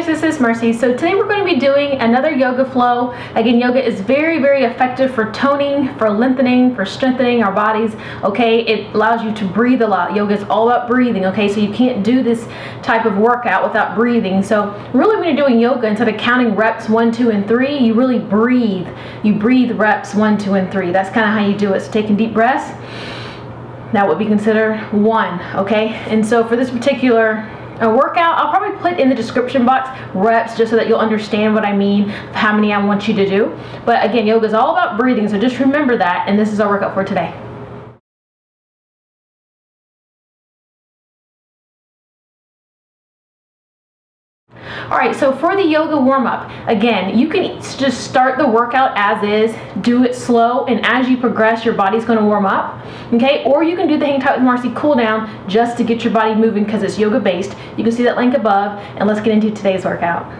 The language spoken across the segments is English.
beginners, this is Mercy. So today we're going to be doing another yoga flow. Again, yoga is very, very effective for toning, for lengthening, for strengthening our bodies, okay? It allows you to breathe a lot. Yoga is all about breathing, okay? So you can't do this type of workout without breathing. So really when you're doing yoga, instead of counting reps 1, 2, and 3, you really breathe. You breathe reps 1, 2, and 3. That's kind of how you do it. So taking deep breaths, that would be considered 1, okay? And so for this particular workout, I'll probably put in the description box reps just so that you'll understand what I mean, how many I want you to do. But again, yoga is all about breathing, so just remember that, and this is our workout for today. Alright, so for the yoga warm-up, again, you can just start the workout as is, do it slow, and as you progress, your body's going to warm up, okay? Or you can do the Hang Tight with Marcy cool down just to get your body moving because it's yoga based. You can see that link above, and let's get into today's workout.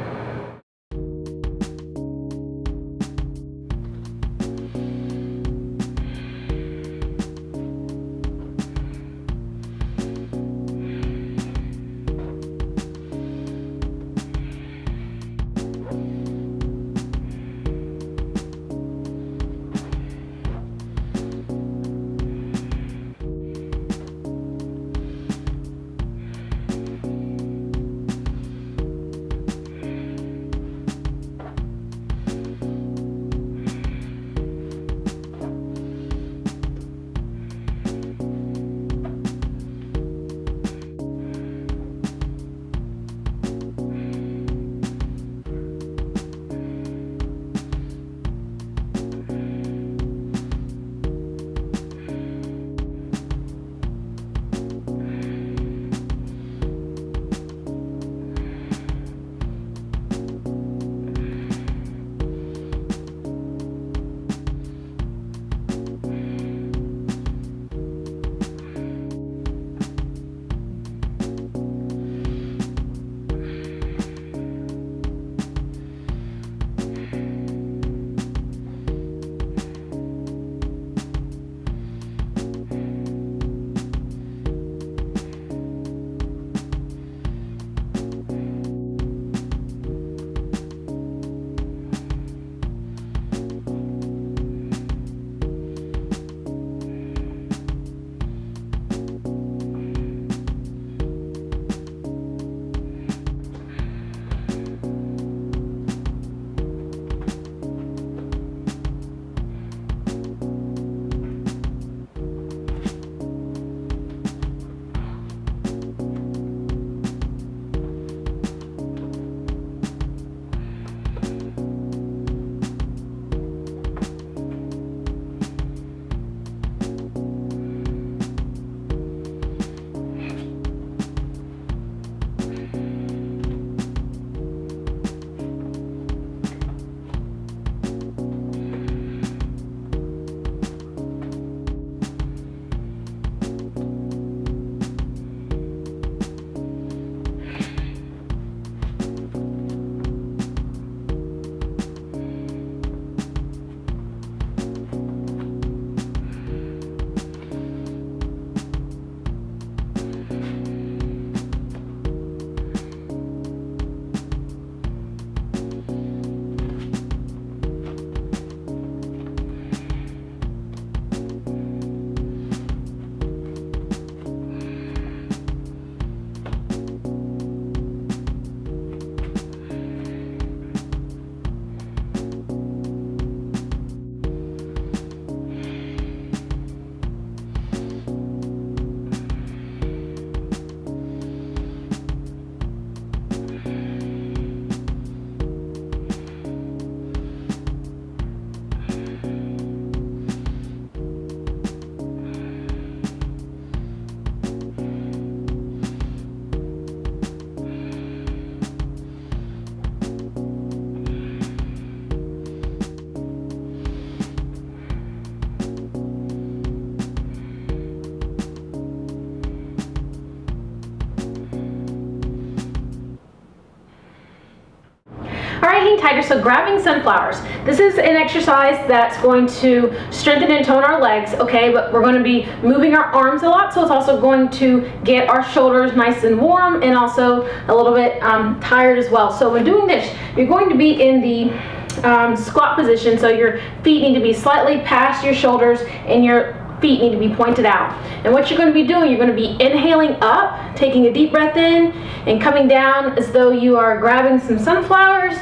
tighter. So grabbing sunflowers. This is an exercise that's going to strengthen and tone our legs, okay? But we're going to be moving our arms a lot, so it's also going to get our shoulders nice and warm and also a little bit tired as well. So when doing this, you're going to be in the squat position, so your feet need to be slightly past your shoulders and your feet need to be pointed out. And what you're going to be doing, you're going to be inhaling up, taking a deep breath in, and coming down as though you are grabbing some sunflowers.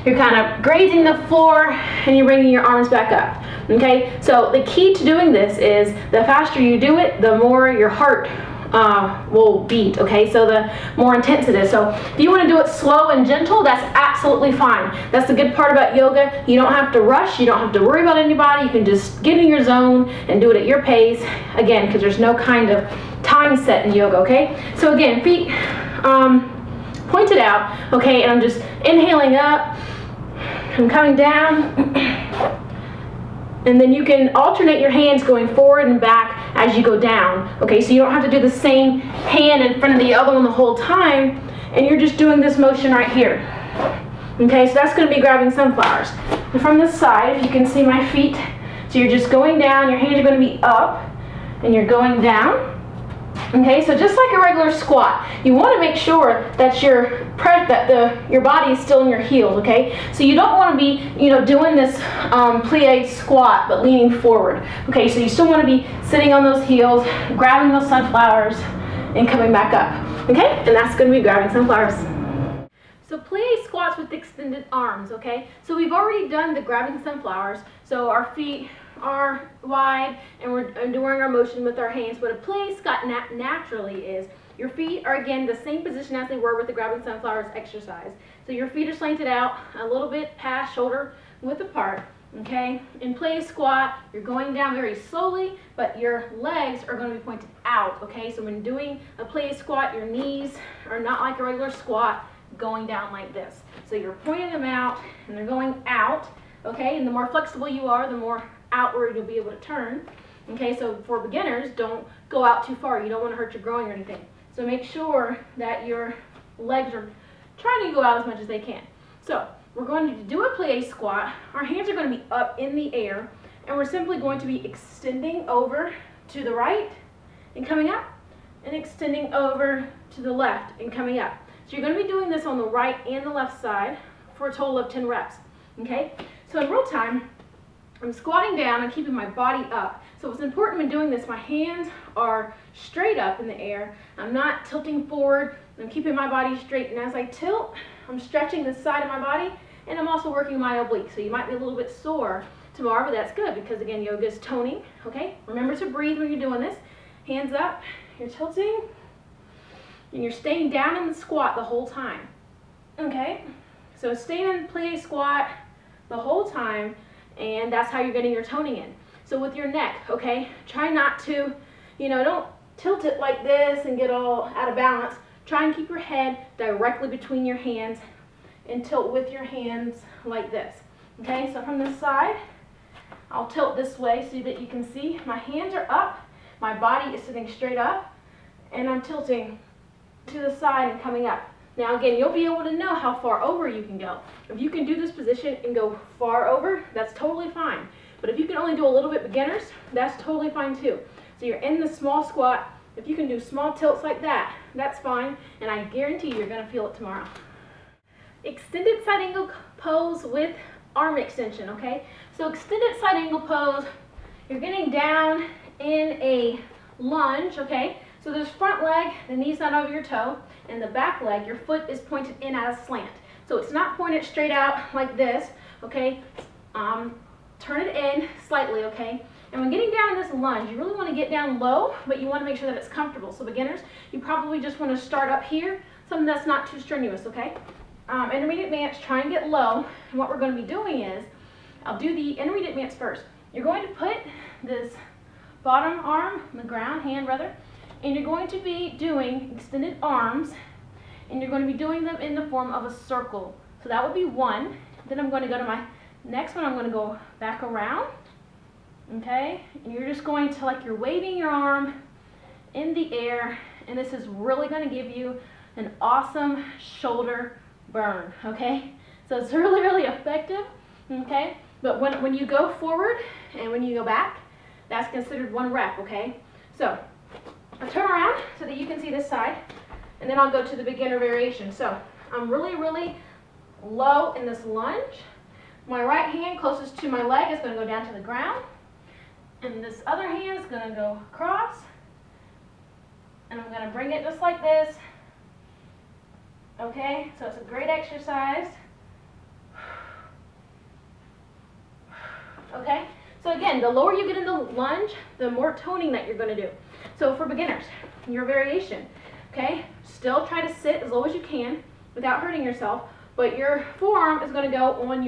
You're kind of grazing the floor, and you're bringing your arms back up. Okay, so the key to doing this is the faster you do it, the more your heart will beat, okay? So the more intense it is. So if you want to do it slow and gentle, that's absolutely fine. That's the good part about yoga. You don't have to rush. You don't have to worry about anybody. You can just get in your zone and do it at your pace, again, because there's no kind of time set in yoga, okay? So again, feet pointed out, okay, and I'm just inhaling up. I'm coming down. And then you can alternate your hands going forward and back as you go down. Okay, so you don't have to do the same hand in front of the other one the whole time, and you're just doing this motion right here. Okay, so that's going to be grabbing sunflowers. And from this side, if you can see my feet, so you're just going down, your hands are going to be up, and you're going down. Okay, so just like a regular squat, you want to make sure that your body is still in your heels. Okay, so you don't want to be, doing this plie squat but leaning forward. Okay, so you still want to be sitting on those heels, grabbing those sunflowers, and coming back up. Okay, and that's going to be grabbing sunflowers. So plie squats with extended arms. Okay, so we've already done the grabbing sunflowers. So our feet are wide and we're doing our motion with our hands. What a plie squat naturally is, your feet are again the same position as they were with the grabbing sunflowers exercise. So your feet are slanted out a little bit past shoulder width apart. Okay, in plie squat, you're going down very slowly, but your legs are going to be pointed out. Okay, so when doing a plie squat, your knees are not like a regular squat going down like this. So you're pointing them out and they're going out. Okay, and the more flexible you are, the more outward you'll be able to turn. Okay, so for beginners, don't go out too far. You don't want to hurt your groin or anything. So make sure that your legs are trying to go out as much as they can. So we're going to do a plie squat. Our hands are going to be up in the air, and we're simply going to be extending over to the right and coming up, and extending over to the left and coming up. So you're going to be doing this on the right and the left side for a total of 10 reps. Okay, so in real time, I'm squatting down and keeping my body up. So what's important when doing this, my hands are straight up in the air. I'm not tilting forward. I'm keeping my body straight. And as I tilt, I'm stretching the side of my body, and I'm also working my obliques. So you might be a little bit sore tomorrow, but that's good because, again, yoga is toning. Okay, remember to breathe when you're doing this. Hands up, you're tilting, and you're staying down in the squat the whole time. Okay, so stay in plie squat the whole time, and that's how you're getting your toning in. So with your neck, okay, try not to, don't tilt it like this and get all out of balance. Try and keep your head directly between your hands and tilt with your hands like this. Okay, so from this side, I'll tilt this way so that you can see my hands are up, my body is sitting straight up, and I'm tilting to the side and coming up. Now again, you'll be able to know how far over you can go. If you can do this position and go far over, that's totally fine. But if you can only do a little bit beginners, that's totally fine too. So you're in the small squat. If you can do small tilts like that, that's fine. And I guarantee you're going to feel it tomorrow. Extended side angle pose with arm extension, okay? So extended side angle pose, you're getting down in a lunge, okay? So there's front leg, the knee's not over your toe, and the back leg, your foot is pointed in at a slant. So it's not pointed straight out like this, okay? Turn it in slightly, okay? And when getting down in this lunge, you really want to get down low, but you want to make sure that it's comfortable. So beginners, you probably just want to start up here, something that's not too strenuous, okay? Intermediate advance, try and get low. And what we're going to be doing is, I'll do the intermediate advance first. You're going to put this bottom arm on the ground, hand rather, and you're going to be doing extended arms, and you're going to be doing them in the form of a circle. So that would be one. Then I'm going to go to my next one. I'm going to go back around, okay? And you're just going to, like, you're waving your arm in the air, and this is really going to give you an awesome shoulder burn, okay? So it's really, really effective, okay? But when you go forward and when you go back, that's considered 1 rep, okay? So I'll turn around so that you can see this side, and then I'll go to the beginner variation. So I'm really, really low in this lunge. My right hand closest to my leg is going to go down to the ground, and this other hand is going to go across, and I'm going to bring it just like this. Okay, so it's a great exercise. Okay, so again, the lower you get in the lunge, the more toning that you're going to do. So for beginners, your variation, okay, still try to sit as low as you can without hurting yourself, but your forearm is going to go on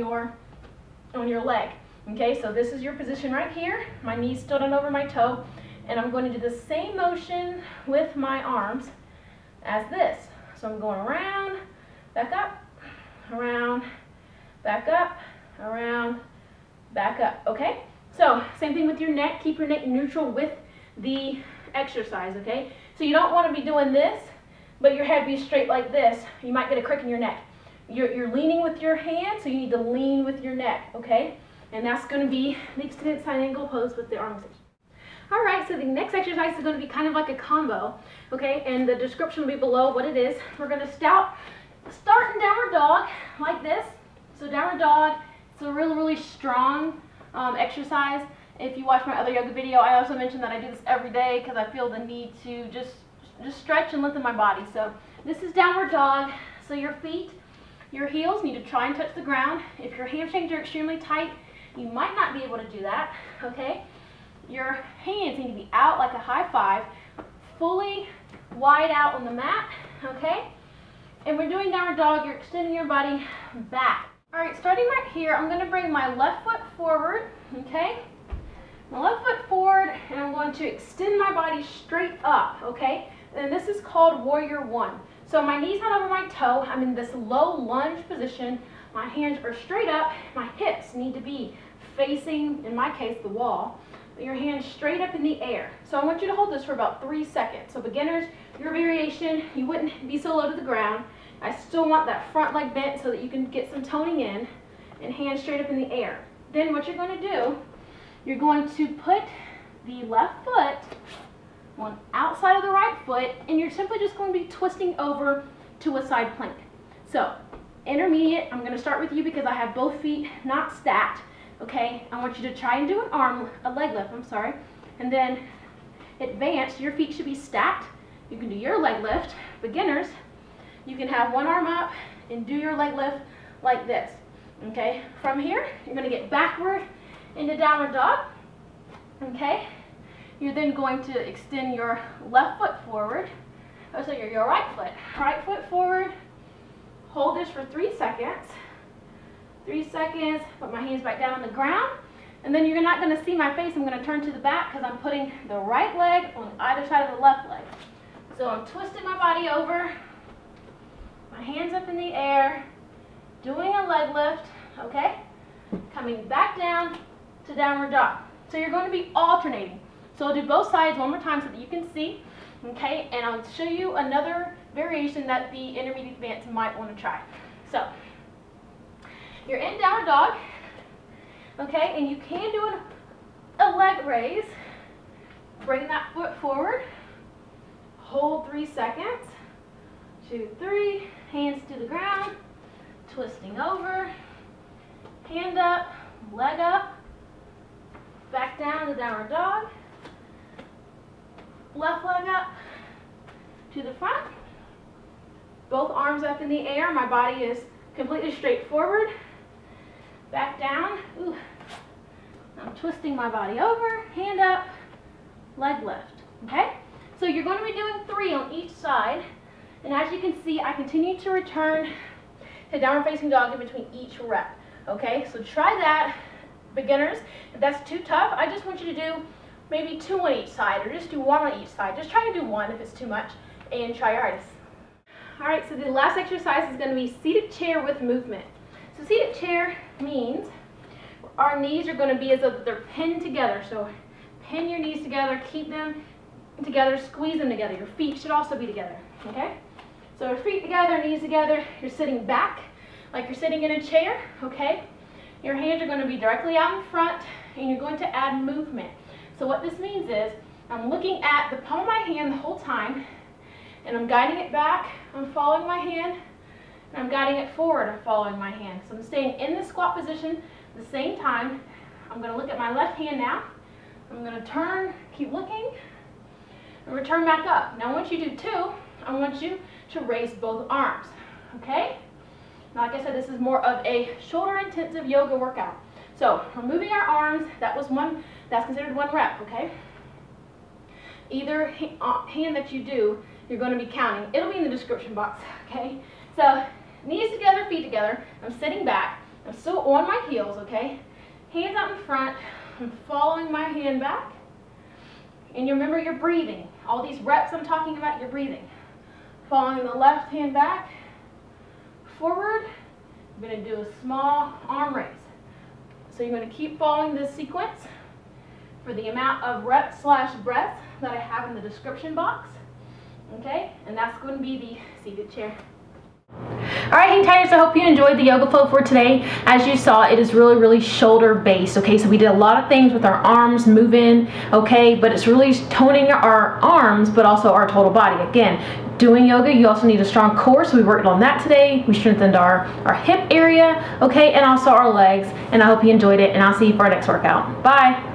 your leg. Okay, so this is your position right here. My knee's still down over my toe, and I'm going to do the same motion with my arms as this. So I'm going around, back up, around, back up, around, back up. Okay, so same thing with your neck. Keep your neck neutral with the exercise. Okay, so you don't want to be doing this, but your head be straight like this. You might get a crick in your neck. You're leaning with your hand, so you need to lean with your neck, okay? And that's going to be the extended side angle pose with the arm extension. All right, so the next exercise is going to be kind of like a combo, okay? And the description will be below what it is. We're going to start in downward dog like this. So downward dog, it's a really, really strong exercise. If you watch my other yoga video, I also mentioned that I do this every day because I feel the need to just stretch and lengthen my body. So this is downward dog. So your feet, your heels need to try and touch the ground. If your hamstrings are extremely tight, you might not be able to do that, okay? Your hands need to be out like a high five, fully wide out on the mat, okay? And we're doing downward dog, you're extending your body back. All right, starting right here, I'm gonna bring my left foot forward, okay? My left foot forward, and I'm going to extend my body straight up, okay? And this is called warrior 1. So my knee's not over my toe. I'm in this low lunge position. My hands are straight up. My hips need to be facing, in my case, the wall. But your hands straight up in the air. So I want you to hold this for about 3 seconds. So beginners, your variation, you wouldn't be so low to the ground. I still want that front leg bent so that you can get some toning in, and hands straight up in the air. Then what you're going to do, you're going to put the left foot on outside of the right foot, and you're simply just going to be twisting over to a side plank. So intermediate, I'm going to start with you because I have both feet not stacked, okay? I want you to try and do a leg lift, and then advanced, your feet should be stacked. You can do your leg lift. Beginners, you can have one arm up and do your leg lift like this, okay? From here, you're going to get backward into downward dog, okay? You're then going to extend your left foot forward. Oh, so your right foot forward. Hold this for 3 seconds. 3 seconds, put my hands back down on the ground. And then you're not going to see my face. I'm going to turn to the back because I'm putting the right leg on either side of the left leg. So I'm twisting my body over, my hands up in the air, doing a leg lift, okay? Coming back down to downward dog. So you're going to be alternating. So I'll do both sides one more time so that you can see, okay? And I'll show you another variation that the intermediate advanced might want to try. So you're in downward dog, okay? And you can do a leg raise. Bring that foot forward. Hold 3 seconds. 2, 3. Hands to the ground. Twisting over. Hand up. Leg up. Back down to downward dog. Left leg up to the front. Both arms up in the air. My body is completely straight forward. Back down. Ooh. I'm twisting my body over. Hand up. Leg lift. Okay? So you're going to be doing 3 on each side. And as you can see, I continue to return to downward facing dog in between each rep. Okay? So try that, beginners. If that's too tough, I just want you to do maybe 2 on each side, or just do 1 on each side. Just try to do 1 if it's too much, and try your hardest. All right, so the last exercise is going to be seated chair with movement. So seated chair means our knees are going to be as though they're pinned together. So pin your knees together, keep them together, squeeze them together. Your feet should also be together, okay? So feet together, knees together. You're sitting back like you're sitting in a chair, okay? Your hands are going to be directly out in front, and you're going to add movement. So what this means is I'm looking at the palm of my hand the whole time, and I'm guiding it back, I'm following my hand, and I'm guiding it forward, I'm following my hand. So I'm staying in the squat position at the same time. I'm going to look at my left hand now. I'm going to turn, keep looking, and return back up. Now once you do two, I want you to raise both arms, okay? Now, like I said, this is more of a shoulder intensive yoga workout. So we're moving our arms. That's considered one rep, okay? Either hand that you do, you're going to be counting. It'll be in the description box, okay? So knees together, feet together. I'm sitting back. I'm still on my heels, okay? Hands out in front. I'm following my hand back. And you remember you're breathing. All these reps I'm talking about, you're breathing. Following the left hand back, forward. I'm going to do a small arm raise. So you're going to keep following this sequence for the amount of reps / breaths that I have in the description box. Okay, and that's going to be the seated chair. Alright, Hang Tigers, I hope you enjoyed the yoga flow for today. As you saw, it is really shoulder based, okay? So we did a lot of things with our arms moving, okay? But it's really toning our arms, but also our total body. Again, doing yoga, you also need a strong core, so we worked on that today. We strengthened our hip area, okay? And also our legs, and I hope you enjoyed it, and I'll see you for our next workout. Bye!